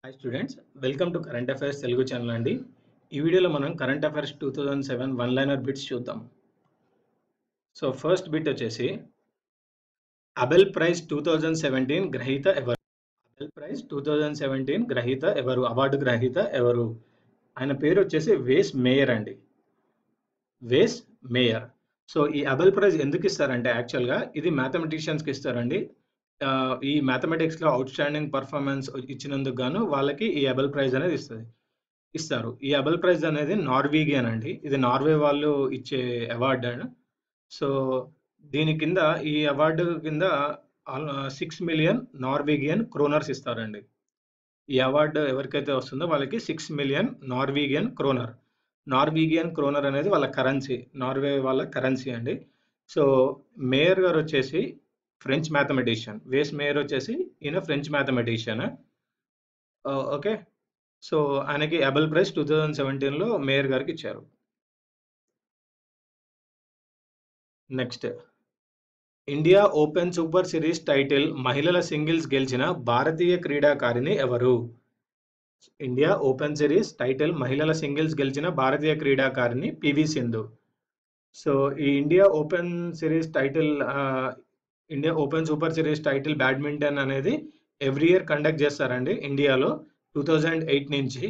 Hi students, welcome to current affairs Telugu channel అండి. ఈ వీడియోలో మనం current affairs 2007 one liner bits చూద్దాం. సో ఫస్ట్ బిట్ వచ్చేసి అబెల్ ప్రైజ్ 2017 గ్రహీత ఎవరు? అబెల్ ప్రైజ్ 2017 గ్రహీత ఎవరు? అవార్డు గ్రహీత ఎవరు? ఆయన పేరు వచ్చేసి వేస్ మేయర్ అండి. వేస్ మేయర్. సో ఈ అబెల్ ప్రైజ్ ఎందుకు ఇస్తారంటే యాక్చువల్గా ఇది మ్యాథమెటిషియన్స్కి ఇస్తారండి. ఈ మ్యాథమెటిక్స్లో అవుట్ స్టాండింగ్ పర్ఫార్మెన్స్ ఇచ్చినందుకు గాను వాళ్ళకి ఈ అబెల్ ప్రైజ్ అనేది ఇస్తారు. ఈ అబెల్ ప్రైజ్ అనేది నార్వీగియన్ అండి. ఇది నార్వే వాళ్ళు ఇచ్చే అవార్డు అండి. సో దీని కింద ఈ అవార్డు కింద 6 మిలియన్ నార్వీగియన్ క్రోనర్స్ ఇస్తారండి. ఈ అవార్డు ఎవరికైతే వస్తుందో వాళ్ళకి 6 మిలియన్ నార్వీగియన్ క్రోనర్. నార్వీగియన్ క్రోనర్ అనేది వాళ్ళ కరెన్సీ, నార్వే వాళ్ళ కరెన్సీ అండి. సో మేయర్ గారు వచ్చేసి ఫ్రెంచ్ మ్యాథమెటిషియన్. వేస్ మేయర్ వచ్చేసి ఈయన ఫ్రెంచ్ మ్యాథమెటిషియన్. ఓకే. సో ఆయనకి అబెల్ ప్రైజ్ 2017లో మేయర్ గారికి ఇచ్చారు. Next, India open super series title మహిళల సింగిల్స్ గెలిచిన భారతీయ క్రీడాకారిణి ఎవరు? ఇండియా ఓపెన్ సిరీస్ టైటిల్ మహిళల సింగిల్స్ గెలిచిన భారతీయ క్రీడాకారిణి పివి సింధు. సో ఈ India open series title India open super series title badminton అనేది ఎవ్రీ ఇయర్ కండక్ట్ చేస్తారండి ఇండియాలో 2008 నుంచి.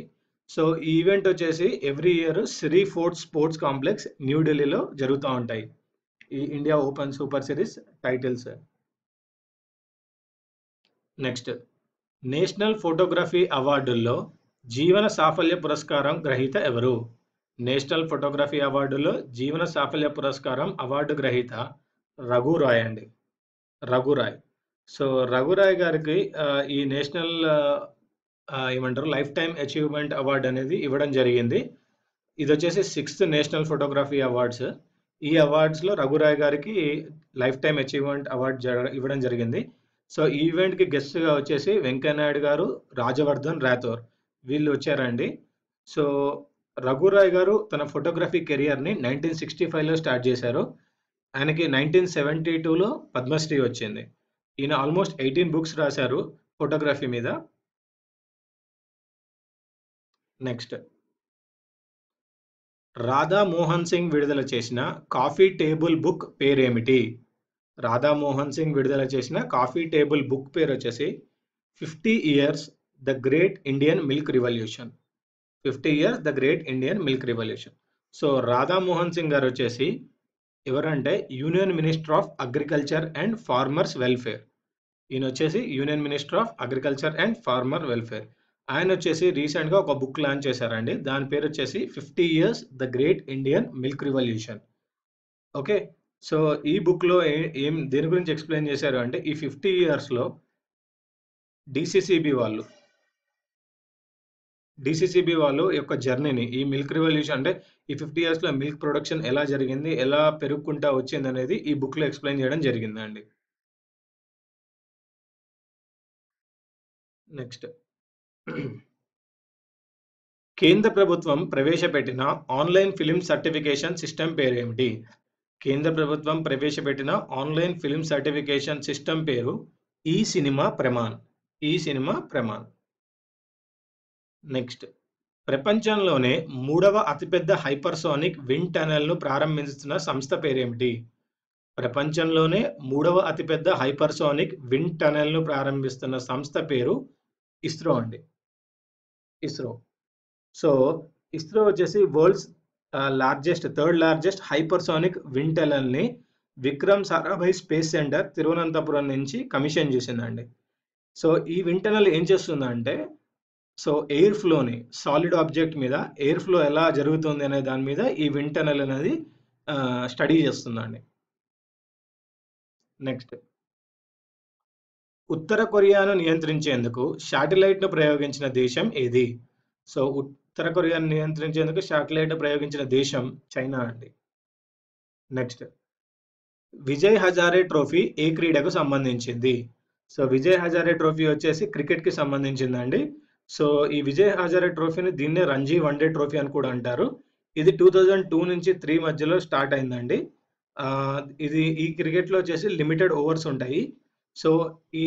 సో ఈ ఈవెంట్ వచ్చేసి every year Siri fort sports complex న్యూఢిల్లీలో జరుగుతూ ఉంటాయి ఈ India open super series titles. Next, national photography అవార్డుల్లో జీవన సాఫల్య పురస్కారం గ్రహీత ఎవరు? నేషనల్ ఫోటోగ్రఫీ అవార్డులో జీవన సాఫల్య పురస్కారం అవార్డు గ్రహీత రఘురాయ్ అండి. రఘురాయ్. సో రఘురాయ్ గారికి ఈ నేషనల్ ఏమంటారు లైఫ్ టైమ్ అచీవ్మెంట్ అవార్డు అనేది ఇవ్వడం జరిగింది. ఇది వచ్చేసి 6th నేషనల్ ఫోటోగ్రఫీ అవార్డ్స్. ఈ అవార్డ్స్లో రఘురాయ్ గారికి లైఫ్ టైమ్ అచీవ్మెంట్ అవార్డు ఇవ్వడం జరిగింది. సో ఈ ఈవెంట్కి గెస్ట్గా వచ్చేసి వెంకయ్యనాయుడు గారు, రాజవర్ధన్ రాథోర్ వీళ్ళు వచ్చారండి. సో రఘురాయ్ గారు తన ఫోటోగ్రఫీ కెరియర్ని 1965లో స్టార్ట్ చేశారు. ఆయనకి 1972లో పద్మశ్రీ వచ్చింది. ఈయన ఆల్మోస్ట్ 18 బుక్స్ రాశారు ఫోటోగ్రఫీ మీద. నెక్స్ట్, రాధా మోహన్ సింగ్ విడుదల చేసిన కాఫీ టేబుల్ బుక్ పేరేమిటి? రాధా మోహన్ సింగ్ విడుదల చేసిన కాఫీ టేబుల్ బుక్ పేరు వచ్చేసి 50 years the great Indian milk revolution. 50 years the great Indian milk revolution. So Radha Mohan Singh గారు వచ్చేసి ఎవరంటే union minister of agriculture and farmers welfare. ఈయన వచ్చేసి union minister of agriculture and farmer welfare. ఆయన వచ్చేసి రీసెంట్గా ఒక బుక్ లాంచ్ చేశారండి. దాని పేరు వచ్చేసి 50 years the great Indian milk revolution. Okay. So ఈ బుక్లో ఏం దేని గురించి ఎక్స్ప్లెయిన్ చేశారు అంటే ఈ 50 ఇయర్స్లో డిసిసిబి వాళ్ళు యొక్క జర్నీని ఈ మిల్క్ రివల్యూషన్ అంటే ఈ 50 ఇయర్స్లో మిల్క్ ప్రొడక్షన్ ఎలా జరిగింది, ఎలా పెరుగుకుంటా వచ్చింది అనేది ఈ బుక్లో ఎక్స్ప్లెయిన్ చేయడం జరిగిందండి. నెక్స్ట్, కేంద్ర ప్రభుత్వం ప్రవేశపెట్టిన ఆన్లైన్ ఫిలిం సర్టిఫికేషన్ సిస్టమ్ పేరేమిటి? కేంద్ర ప్రభుత్వం ప్రవేశపెట్టిన ఆన్లైన్ ఫిలిం సర్టిఫికేషన్ సిస్టమ్ పేరు ఈ సినిమా ప్రమాణ్. ఈ సినిమా ప్రమాణ్. నెక్స్ట్, ప్రపంచంలోనే 3వ అతిపెద్ద హైపర్సోనిక్ విండ్ టనెల్ను ప్రారంభిస్తున్న సంస్థ పేరేమిటి? ప్రపంచంలోనే 3వ అతిపెద్ద హైపర్సోనిక్ విండ్ టనెల్ను ప్రారంభిస్తున్న సంస్థ పేరు ఇస్రో అండి. ఇస్రో. సో ఇస్రో వచ్చేసి world's third largest hypersonic wind టనెల్ని విక్రమ్ సారాభాయ్ స్పేస్ సెంటర్ తిరువనంతపురం నుంచి కమిషన్ చేసిందండి. సో ఈ విండ్ టనెల్ ఏం చేస్తుందంటే సో ఎయిర్ ఫ్లోని సాలిడ్ ఆబ్జెక్ట్ మీద ఎయిర్ ఫ్లో ఎలా జరుగుతుంది అనే దాని మీద ఈ విండ్ టనెల్ అనేది స్టడీ చేస్తుందండి. నెక్స్ట్, ఉత్తర కొరియాను నియంత్రించేందుకు శాటిలైట్ను ప్రయోగించిన దేశం ఏది? సో ఉత్తర కొరియాను నియంత్రించేందుకు శాటిలైట్ ప్రయోగించిన దేశం చైనా అండి. నెక్స్ట్, విజయ్ హజారే ట్రోఫీ ఏ క్రీడకు సంబంధించింది? సో విజయ్ హజారే ట్రోఫీ వచ్చేసి క్రికెట్కి సంబంధించిందండి. సో ఈ విజయ్ హజారే ట్రోఫీని దీన్నే రంజీ వన్డే ట్రోఫీ అని కూడా అంటారు. ఇది 2002 నుంచి 3 మధ్యలో స్టార్ట్ అయిందండి. ఇది ఈ క్రికెట్లో వచ్చేసి లిమిటెడ్ ఓవర్స్ ఉంటాయి. సో ఈ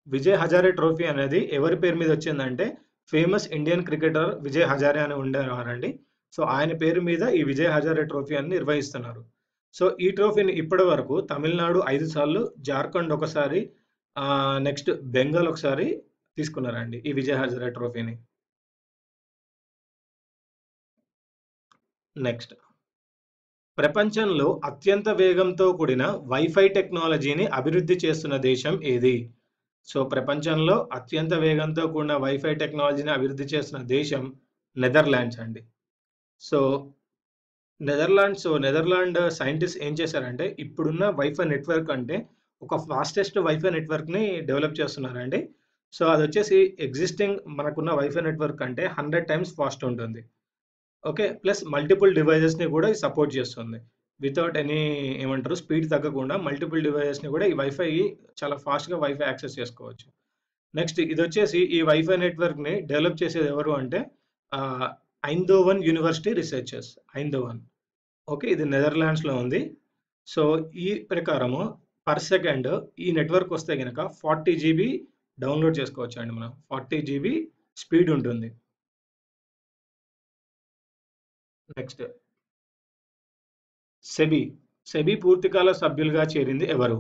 విజయ్ హజారే ట్రోఫీ అనేది ఎవరి పేరు మీద వచ్చిందంటే famous Indian cricketer Vijay Hazare అని ఉండేవారండి. సో, ఆయన పేరు మీద ఈ విజయ్ హజారే ట్రోఫీ అని నిర్వహిస్తున్నారు. సో, ఈ ట్రోఫీని ఇప్పటి వరకు తమిళనాడు 5 సార్లు, జార్ఖండ్ ఒకసారి, నెక్స్ట్ బెంగాల్ ఒకసారి తీసుకున్నారండి ఈ విజయ్ హజారే ట్రోఫీని. నెక్స్ట్ ప్రపంచంలో అత్యంత వేగంతో కూడిన వైఫై టెక్నాలజీని అభివృద్ధి చేస్తున్న దేశం ఏది? సో, ప్రపంచంలో అత్యంత వేగంతో కూడిన వైఫై టెక్నాలజీని అభివృద్ధి చేస్తున్న దేశం నెదర్లాండ్స్ అండి. సో, నెదర్లాండ్ సైంటిస్ట్ ఏం చేశారంటే, ఇప్పుడున్న వైఫై నెట్వర్క్ అంటే, ఒక ఫాస్టెస్ట్ వైఫై నెట్వర్క్‌ని డెవలప్ చేస్తున్నారండి. సో, అదొచ్చేసి ఎగ్జిస్టింగ్ మనకున్న వైఫై నెట్వర్క్ కంటే 100 టైమ్స్ ఫాస్ట్ ఉంటుంది. ఓకే. ప్లస్ మల్టిపుల్ డివైజెస్‌ని కూడా ఇది సపోర్ట్ చేస్తుంది. వితౌట్ ఎనీ ఏమంటారు స్పీడ్ తగ్గకుండా మల్టిపుల్ డివైజెస్‌ని కూడా ఈ వైఫై చాలా ఫాస్ట్‌గా వైఫై యాక్సెస్ చేసుకోవచ్చు. నెక్స్ట్ ఇదొచ్చేసి ఈ వైఫై నెట్వర్క్‌ని డెవలప్ చేసేది ఎవరు అంటే ఆహ్, ఐందోవన్ యూనివర్సిటీ రిసర్చర్స్. ఐందోవన్. ఓకే. ఇది నెదర్లాండ్స్‌లో ఉంది. సో, ఈ ప్రకారము పర్ సెకండ్ ఈ నెట్వర్క్ వస్తే గనక 40 జీబీ డౌన్‌లోడ్ చేసుకోవచ్చండి మనం. 40 జీబీ స్పీడ్ ఉంటుంది. Next SEBI. సెబీ పూర్తికాల సభ్యులుగా చేరింది ఎవరు?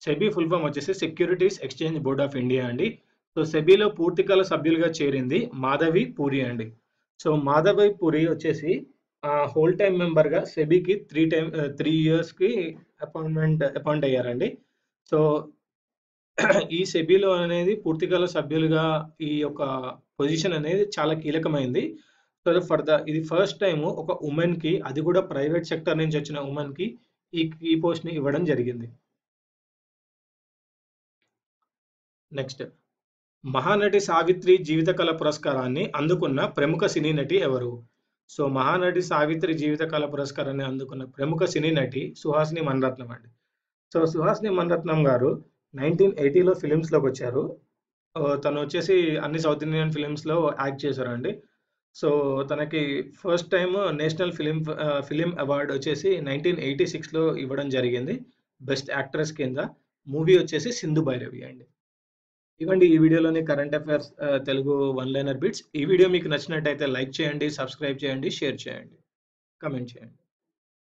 సెబీ ఫుల్ ఫామ్ వచ్చేసి securities exchange board of India అండి. సో, సెబీలో పూర్తికాల సభ్యులుగా చేరింది మాధవి పూరి అండి. సో, మాధవి పూరి వచ్చేసి హోల్ టైమ్ మెంబర్‌గా సెబీకి 3 ఇయర్స్‌కి అపాయింట్ అయ్యారండి. సో, ఈ సెబీలో అనేది పూర్తికాల సభ్యులుగా ఈ యొక్క పొజిషన్ అనేది చాలా కీలకమైంది. సో, ఇది ఫస్ట్ టైము ఒక వుమెన్‌కి అది కూడా ప్రైవేట్ సెక్టార్ నుంచి వచ్చిన వుమెన్‌కి ఈ పోస్ట్‌ని ఇవ్వడం జరిగింది. నెక్స్ట్ మహానటి సావిత్రి జీవితకళ పురస్కారాన్ని అందుకున్న ప్రముఖ సినీ నటి ఎవరు? సో, మహానటి సావిత్రి జీవితకళ పురస్కారాన్ని అందుకున్న ప్రముఖ సినీ నటి సుహాసిని మణిరత్నం అండి. సో, సుహాసిని మణిరత్నం గారు 1980లో ఫిల్మ్స్‌లోకొచ్చారు. తనొచ్చేసి అన్ని సౌత్ ఇండియన్ ఫిల్మ్స్‌లో యాక్ట్ చేశారండి. సో, తనకి first time national film award వచ్చేసి 1986లో ఇవ్వడం జరిగింది. బెస్ట్ యాక్ట్రెస్ కింద. మూవీ వచ్చేసి 'సింధు భైరవి' అండి. ఇవండి ఈ వీడియోలోని current affairs Telugu one liner bits. ఈ వీడియో మీకు నచ్చినట్టయితే లైక్ చేయండి, సబ్స్క్రైబ్ చేయండి, షేర్ చేయండి, కామెంట్ చేయండి.